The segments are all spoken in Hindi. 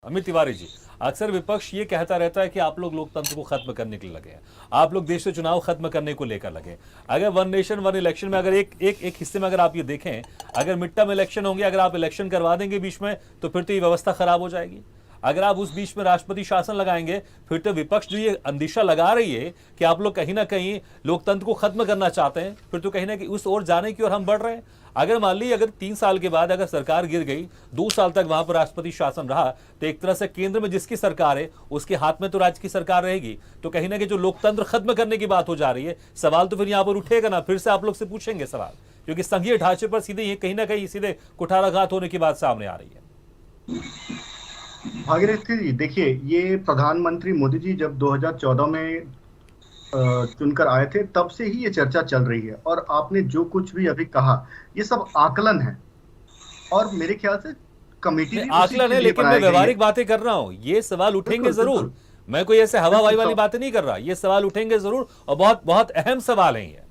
अमित तिवारी जी, अक्सर विपक्ष ये कहता रहता है कि आप लोग लोकतंत्र को खत्म करने के लिए लगे हैं, आप लोग देश से चुनाव खत्म करने को लेकर लगे। अगर वन नेशन वन इलेक्शन में अगर एक हिस्से में अगर आप ये देखें, अगर मिड टर्म इलेक्शन होंगे, अगर आप इलेक्शन करवा देंगे बीच में, तो फिर तो ये व्यवस्था खराब हो जाएगी। अगर आप उस बीच में राष्ट्रपति शासन लगाएंगे, फिर तो विपक्ष जो ये अंदेशा लगा रही है कि आप लोग कहीं ना कहीं लोकतंत्र को खत्म करना चाहते हैं, फिर तो कहीं ना कहीं उस ओर जाने की ओर हम बढ़ रहे हैं। अगर मान ली अगर 3 साल के बाद अगर सरकार गिर गई, 2 साल तक वहां पर राष्ट्रपति शासन रहा, तो एक तरह से केंद्र में जिसकी सरकार है उसके हाथ में तो राज्य की सरकार रहेगी। तो कहीं ना कहीं जो लोकतंत्र खत्म करने की बात हो जा रही है, सवाल तो फिर यहाँ पर उठेगा ना, फिर से आप लोग से पूछेंगे सवाल, क्योंकि संघीय ढांचे पर सीधे ये कहीं ना कहीं सीधे कुठाराघात होने की बात सामने आ रही है। भागीरथी जी, देखिए, ये प्रधानमंत्री मोदी जी जब 2014 में चुनकर आए थे, तब से ही ये चर्चा चल रही है। और आपने जो कुछ भी अभी कहा, ये सब आकलन है, और मेरे ख्याल से कमेटी भी आकलन है, लेकिन मैं व्यवहारिक बातें कर रहा हूं। ये सवाल उठेंगे जरूर, मैं कोई ऐसे हवाबाजी वाली बातें नहीं कर रहा, ये सवाल उठेंगे जरूर, और बहुत बहुत अहम सवाल है ये।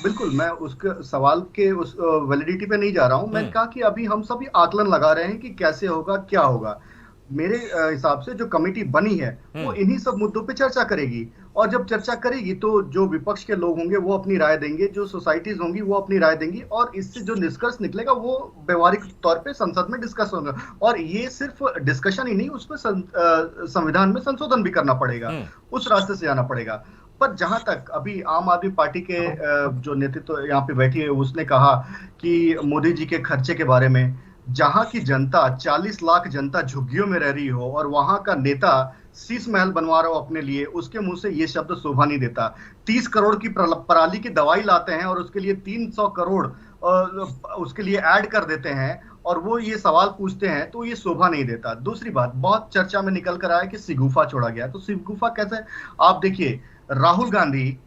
बिल्कुल, मैं उसके सवाल के उस वैलिडिटी पे नहीं जा रहा हूं। मैंने कहा कि अभी हम सभी आकलन लगा रहे हैं कि कैसे होगा, क्या होगा। मेरे हिसाब से जो कमेटी बनी है वो इन्हीं सब मुद्दों पे चर्चा करेगी, और जब चर्चा करेगी तो जो विपक्ष के लोग होंगे वो अपनी राय देंगे, जो सोसाइटीज होंगी वो अपनी राय देंगी, और इससे जो निष्कर्ष निकलेगा वो व्यवहारिक तौर पे संसद में डिस्कस होगा। और ये सिर्फ डिस्कशन ही नहीं, उसमें संविधान में संशोधन भी करना पड़ेगा, उस रास्ते से जाना पड़ेगा। पर जहां तक अभी आम आदमी पार्टी के जो नेतृत्व यहाँ पे बैठी है, उसने कहा कि मोदी जी के खर्चे के बारे में, जहां की जनता 40 लाख जनता झुग्गियों में रह रही हो और वहां का नेता शीश महल बनवा रहा हो अपने लिए, उसके मुंह से ये शब्द शोभा नहीं देता। 30 करोड़ की पराली की दवाई लाते हैं और उसके लिए 300 करोड़ उसके लिए ऐड कर देते हैं, और वो ये सवाल पूछते हैं, तो ये शोभा नहीं देता। दूसरी बात, बहुत चर्चा में निकल कर आया कि सिगुफा छोड़ा गया। तो सिगुफा कैसे? आप देखिए, राहुल गांधी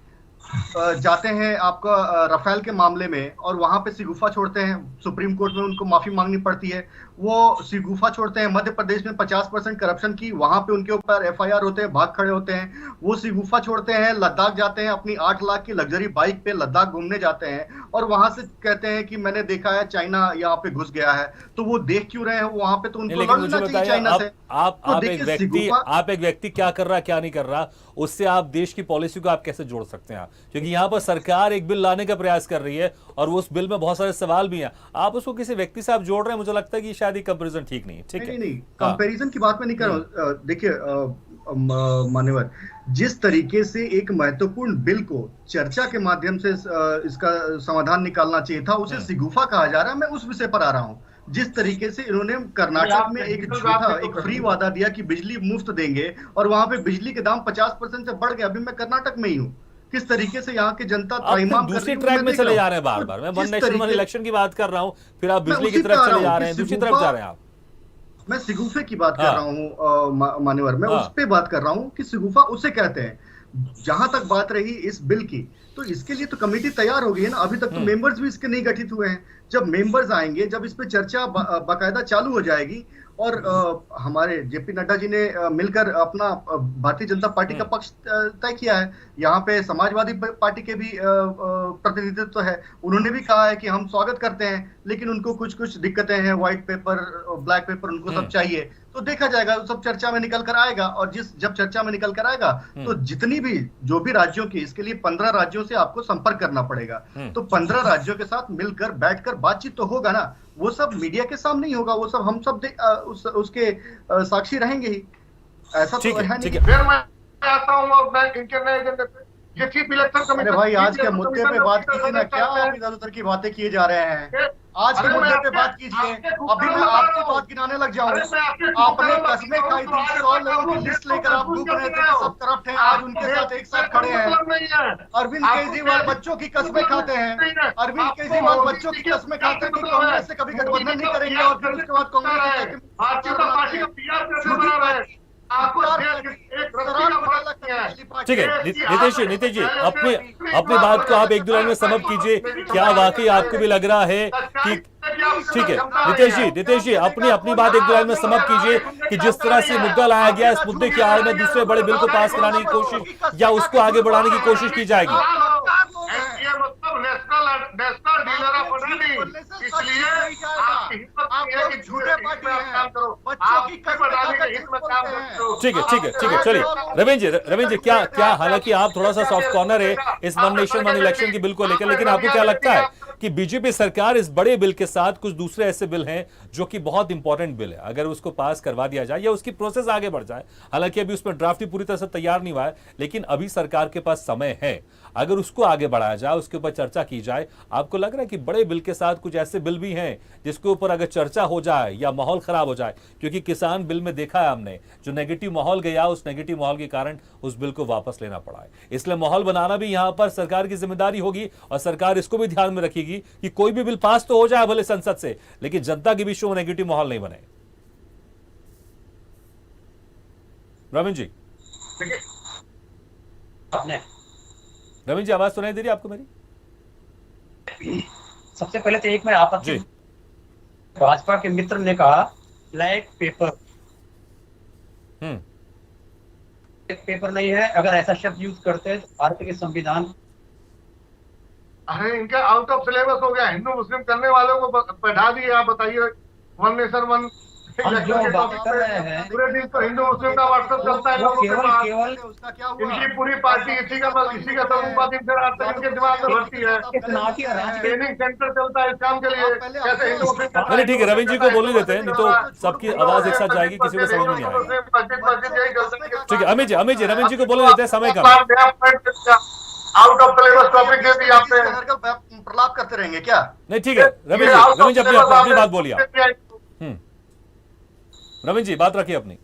जाते हैं आपका राफेल के मामले में, और वहां पे सिगुफा छोड़ते हैं, सुप्रीम कोर्ट में उनको माफी मांगनी पड़ती है, वो सिगुफा छोड़ते हैं। मध्य प्रदेश में 50% करप्शन की, वहां पे उनके ऊपर FIR होते हैं, भाग खड़े होते हैं, वो सिगुफा छोड़ते हैं, लद्दाख जाते हैं, अपनी 8 लाख की लग्जरी बाइक पे लद्दाख घूमने जाते हैं, और वहां से कहते हैं कि मैंने देखा है चाइना यहाँ पे घुस गया है। तो वो देख क्यों रहे हैं वहां पे? तो उनको लड़ना चाहिए चाइना से। आप एक व्यक्ति क्या कर रहा क्या नहीं कर रहा, उससे आप देश की पॉलिसी को आप कैसे जोड़ सकते हैं? क्योंकि यहाँ पर सरकार एक बिल लाने का प्रयास कर रही है, और उस बिल में बहुत सारे सवाल भी हैं, आप उसको किसी व्यक्ति से आप जोड़ रहे हैं, मुझे लगता है कि शायद कंपैरिजन ठीक नहीं है। ठीक है, नहीं, कंपैरिजन की बात मैं नहीं कर रहा हूं। देखिए मान्यवर, जिस तरीके से एक महत्वपूर्ण बिल को चर्चा के माध्यम से इसका समाधान निकालना चाहिए था, उसे सिगुफा कहा जा रहा है। मैं उस विषय पर आ रहा हूं। जिस तरीके से इन्होंने कर्नाटक में एक झूठा एक फ्री वादा दिया कि बिजली मुफ्त देंगे, और वहां पे बिजली के दाम 50% से बढ़ गए। अभी मैं कर्नाटक में ही हूँ, किस तरीके से यहाँ की जनता दूसरी ट्रैक में चले जा रहे हैं बार बार। मैं वन नेशन वन इलेक्शन की बात कर रहा हूं, फिर आप बिजली की तरफ चले जा रहे हैं, दूसरी तरफ जा रहे हैं आप। मैं सिगुफे की बात कर रहा हूँ मान्यवर, मैं उस पे बात कर रहा हूँ कि सिगुफा उसे कहते हैं। जहां तक बात रही इस बिल की, तो इसके लिए तो कमेटी तैयार हो गई है ना। अभी तक तो मेंबर्स भी इसके नहीं गठित हुए हैं। जब मेंबर्स आएंगे, जब इस पे चर्चा बाकायदा चालू हो जाएगी, और हमारे JP नड्डा जी ने मिलकर अपना भारतीय जनता पार्टी का पक्ष तय किया है। यहाँ पे समाजवादी पार्टी के भी प्रतिनिधित्व है। उन्होंने भी कहा है कि हम स्वागत करते हैं, लेकिन उनको कुछ कुछ दिक्कतें हैं, व्हाइट पेपर, ब्लैक पेपर, उनको सब चाहिए। तो देखा जाएगा, सब चर्चा में निकल कर आएगा, और जब चर्चा में निकल कर आएगा, तो जितनी भी जो भी राज्यों की, इसके लिए 15 राज्यों से आपको संपर्क करना पड़ेगा। तो 15 राज्यों के साथ मिलकर बैठकर बातचीत तो होगा ना। वो सब मीडिया के सामने ही होगा, वो सब हम सब उसके साक्षी रहेंगे ही। ऐसा तो है नहीं। फिर मैं आता हूँ मैं इनके नए एजेंडे पे, ये चीफ इलेक्शन कमीशन। अरे भाई, आज के मुद्दे पे बात कीजिए ना, क्या आप इधर उधर की बातें किए जा रहे हैं? आज के मुद्दे पे बात कीजिए। अभी मैं आपकी बात गिनाने लग जाऊं। आपने कस्में खाई थी, 100 लोगों की लिस्ट लेकर आप घूम रहे थे, सब तरफ थे, आज उनके साथ एक साथ खड़े हैं। अरविंद केजरीवाल बच्चों की कस्में खाते हैं। अरविंद केजरीवाल बच्चों की कस्में खाते हैं कि कांग्रेस से कभी गठबंधन नहीं करेंगे, और फिर उसके बाद कांग्रेस ठीक है। नीतीश जी अपनी बात को आप एक दो लाइन में समझ कीजिए। क्या वाकई आपको भी लग रहा है कि ठीक है नीतीश जी अपनी बात एक दो लाइन में समझ कीजिए कि जिस तरह से मुद्दा लाया गया, इस मुद्दे की आड़ में दूसरे बड़े बिल को पास कराने की कोशिश या उसको आगे बढ़ाने की कोशिश की जाएगी? ये मतलब नेशनल डीलर ऑफ बोलने से सच इसलिए नहीं जाएगा। आपकी हिम्मत आप नहीं है लोग कि झूठे पार्टी में आप हैं। काम करो, बच्चों आप की इसमें कसम बढ़ाने खाकर के हित में झूठ काम बोलते हैं। करते हो। ठीक है ठीक है ठीक है, चलिए रविंद्र जी हालांकि आप थोड़ा सा सॉफ्ट कॉर्नर है इस वन नेशन वन इलेक्शन के बिल को लेकर, लेकिन आपको क्या लगता है कि बीजेपी सरकार इस बड़े बिल के साथ कुछ दूसरे ऐसे बिल हैं जो कि बहुत इंपॉर्टेंट बिल है, अगर उसको पास करवा दिया जाए या उसकी प्रोसेस आगे बढ़ जाए, हालांकि अभी उसमें ड्राफ्ट ही पूरी तरह से तैयार नहीं हुआ है, लेकिन अभी सरकार के पास समय है, अगर उसको आगे बढ़ाया जाए, उसके ऊपर चर्चा की जाए, आपको लग रहा है कि बड़े बिल के साथ कुछ ऐसे बिल भी हैं जिसके ऊपर अगर चर्चा हो जाए या माहौल खराब हो जाए, क्योंकि किसान बिल में देखा है हमने जो नेगेटिव माहौल गया, उस नेगेटिव माहौल के कारण उस बिल को वापस लेना पड़ा है, इसलिए माहौल बनाना भी यहां पर सरकार की जिम्मेदारी होगी और सरकार इसको भी ध्यान में रखेगी कि कोई भी बिल पास तो हो जाए भले संसद से, लेकिन जनता के बीच में नेगेटिव माहौल नहीं बने। रविंद्र जी, रविंद्र जी आवाज सुनाई दे रही है आपको मेरी? सबसे पहले तो एक मैं आपत्ति, भाजपा के मित्र ने कहा ब्लैक पेपर, पेपर नहीं है, अगर ऐसा शब्द यूज करते हैं तो भारत के संविधान, अरे इनका आउट ऑफ सिलेबस हो गया, हिंदू मुस्लिम करने वालों को बैठा दिए। आप बताइए वन नेशन वन हम जो बात कर रहे हैं पूरे दिन तो हिंदू मुस्लिम का व्हाट्सएप चलता है वो लोगों के केवल पास। केवल उसका क्या हुआ? इनकी पूरी पार्टी इसी का तलुम्बादी से रात तक इनके दिमाग में भरती है। इस नाटी और राज के ट्रेनिंग सेंटर चलता है इस काम के लिए। कैसे हिंदू मुस्लिम नहीं ठीक है, रविंद्र जी को बोलने देते हैं, नहीं तो सबकी आवाज एक साथ जाएगी, किसी को समझ में नहीं आएगी। ठीक है अमित जी रविंद्र जी को बोलने देते हैं, समय कम। आउट ऑफ सिलेबस टॉपिक दे दी आपने। प्रलाप करते रहेंगे क्या? नहीं ठीक है रविंद्र जी अपनी बात बोलिए आप। रविंद्र जी बात रखिए अपनी।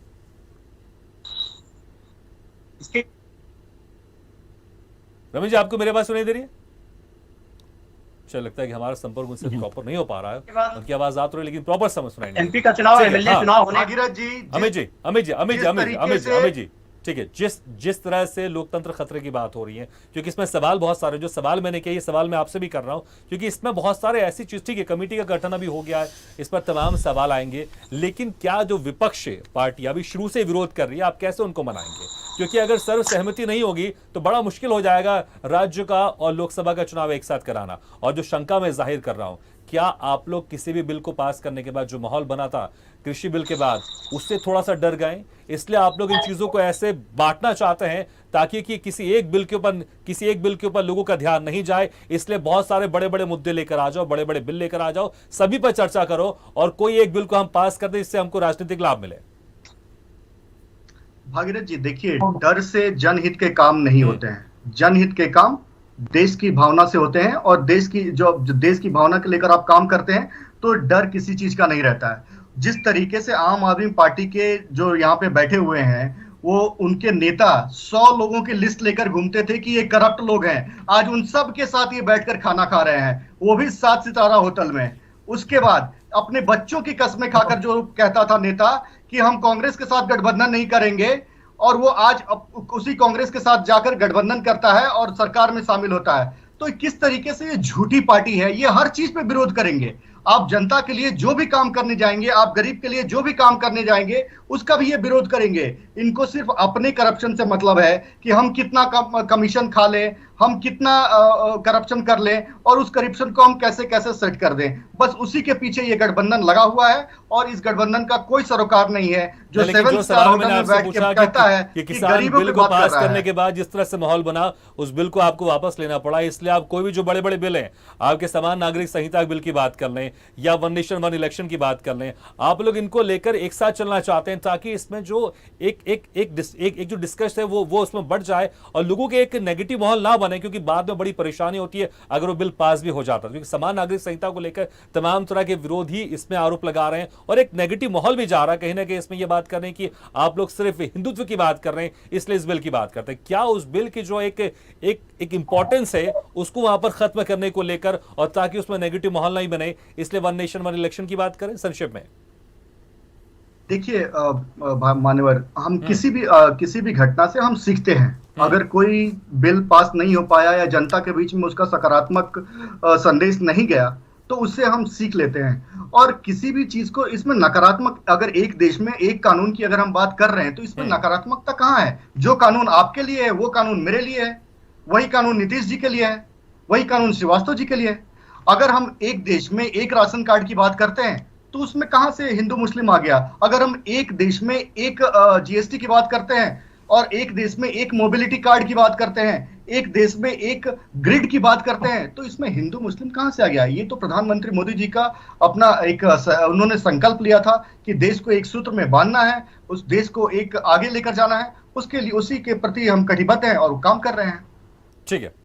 रविंद्र जी आपको मेरी आवाज सुनाई दे रही है? चल लगता है कि हमारा संपर्क उनसे प्रॉपर नहीं हो पा रहा है, उनकी आवाज आ तो रही लेकिन प्रॉपर समझ सुनाई नहीं। एमपी का चुनाव, एमएलए चुनाव होने, भागीरथ जी, अमित जी ठीक है, जिस तरह से लोकतंत्र खतरे की बात हो रही है, क्योंकि इसमें सवाल बहुत सारे, जो सवाल मैंने किए ये सवाल मैं आपसे भी कर रहा हूं, क्योंकि इसमें बहुत सारे ऐसी चीज, ठीक है कमेटी का गठन अभी हो गया है, इस पर तमाम सवाल आएंगे, लेकिन क्या जो विपक्ष पार्टी अभी शुरू से विरोध कर रही है, आप कैसे उनको मनाएंगे? क्योंकि अगर सर्व सहमति नहीं होगी तो बड़ा मुश्किल हो जाएगा राज्य का और लोकसभा का चुनाव एक साथ कराना। और जो शंका मैं जाहिर कर रहा हूं, क्या आप लोग किसी भी बिल को पास करने के बाद जो माहौल बना था कृषि बिल के बाद, उससे थोड़ा सा डर गए, इसलिए आप लोग इन चीजों को ऐसे बांटना चाहते हैं ताकि कि किसी एक बिल के ऊपर लोगों का ध्यान नहीं जाए, इसलिए बहुत सारे बड़े बड़े मुद्दे लेकर आ जाओ, बड़े बड़े बिल लेकर आ जाओ, सभी पर चर्चा करो और कोई एक बिल को हम पास कर दें, इससे हमको राजनीतिक लाभ मिले। भागीरथ जी देखिए, डर से जनहित के काम नहीं होते हैं, जनहित के काम देश की भावना से होते हैं, और देश की भावना के लेकर आप काम करते हैं तो डर किसी चीज का नहीं रहता है। जिस तरीके से आम आदमी पार्टी के जो यहाँ पे बैठे हुए हैं, वो उनके नेता 100 लोगों की लिस्ट लेकर घूमते थे कि ये करप्ट लोग हैं, आज उन सब के साथ ये बैठकर खाना खा रहे हैं, वो भी 7 सितारा होटल में। उसके बाद अपने बच्चों की कस्में खाकर जो कहता था नेता कि हम कांग्रेस के साथ गठबंधन नहीं करेंगे, और वो आज उसी कांग्रेस के साथ जाकर गठबंधन करता है और सरकार में शामिल होता है। तो किस तरीके से ये झूठी पार्टी है, ये हर चीज पे विरोध करेंगे। आप जनता के लिए जो भी काम करने जाएंगे, आप गरीब के लिए जो भी काम करने जाएंगे, उसका भी ये विरोध करेंगे। इनको सिर्फ अपने करप्शन से मतलब है कि हम कितना कमीशन खा लें, हम कितना करप्शन कर लें और उस करप्शन को हम कैसे कैसे सेट कर दें, बस उसी के पीछे ये गठबंधन लगा हुआ है। और इस गठबंधन का कोई सरोकार नहीं है जो 7 स्टार होटल में बैठ के कहता है कि किसान बिल को पास करने के बाद जिस तरह से माहौल बना, उस बिल को आपको वापस लेना पड़ा। इसलिए आप कोई भी जो बड़े बड़े बिल हैं, आपके समान नागरिक संहिता बिल की बात कर लें या वन नेशन वन इलेक्शन की बात कर लें, आप लोग इनको लेकर एक साथ चलना चाहते हैं ताकि इसमें जो एक जो डिस्कस है वो उसमें बढ़ जाए और लोगों के एक नेगेटिव माहौल ना बने, क्योंकि बाद में बड़ी परेशानी होती है अगर वो बिल पास भी हो जाता है। क्योंकि समान नागरिक संहिता को लेकर तमाम तरह के विरोधी इसमें आरोप लगा रहे हैं और एक नेगेटिव माहौल भी जा रहा है कहीं ना कहीं। इसमें यह बात कर रहे हैं कि आप लोग सिर्फ हिंदुत्व की बात कर रहे हैं, इसलिए इस बिल की बात करते हैं। क्या उस बिल की जो एक इंपॉर्टेंस है उसको वहां पर खत्म करने को लेकर और ताकि उसमें नेगेटिव माहौल नहीं बने, इसलिए वन नेशन वन इलेक्शन की बात करें संक्षेप में? देखिए मान्यवर, हम किसी भी घटना से हम सीखते हैं। अगर कोई बिल पास नहीं हो पाया या जनता के बीच में उसका सकारात्मक संदेश नहीं गया तो उससे हम सीख लेते हैं। और किसी भी चीज को इसमें नकारात्मक, अगर एक देश में एक कानून की अगर हम बात कर रहे हैं तो इसमें नकारात्मकता कहाँ है? जो कानून आपके लिए है वो कानून मेरे लिए है, वही कानून नीतीश जी के लिए है, वही कानून श्रीवास्तव जी के लिए है। अगर हम एक देश में एक राशन कार्ड की बात करते हैं तो उसमें कहां से हिंदू मुस्लिम आ गया? अगर हम एक देश में एक जीएसटी की बात करते हैं और एक देश में एक मोबिलिटी कार्ड की बात करते हैं, एक देश में एक ग्रिड की बात करते हैं, तो इसमें हिंदू मुस्लिम कहां से आ गया? ये तो प्रधानमंत्री मोदी जी का अपना एक उन्होंने संकल्प लिया था कि देश को एक सूत्र में बांधना है, उस देश को एक आगे लेकर जाना है, उसके लिए उसी के प्रति हम कटिबद्ध हैं और काम कर रहे हैं। ठीक है।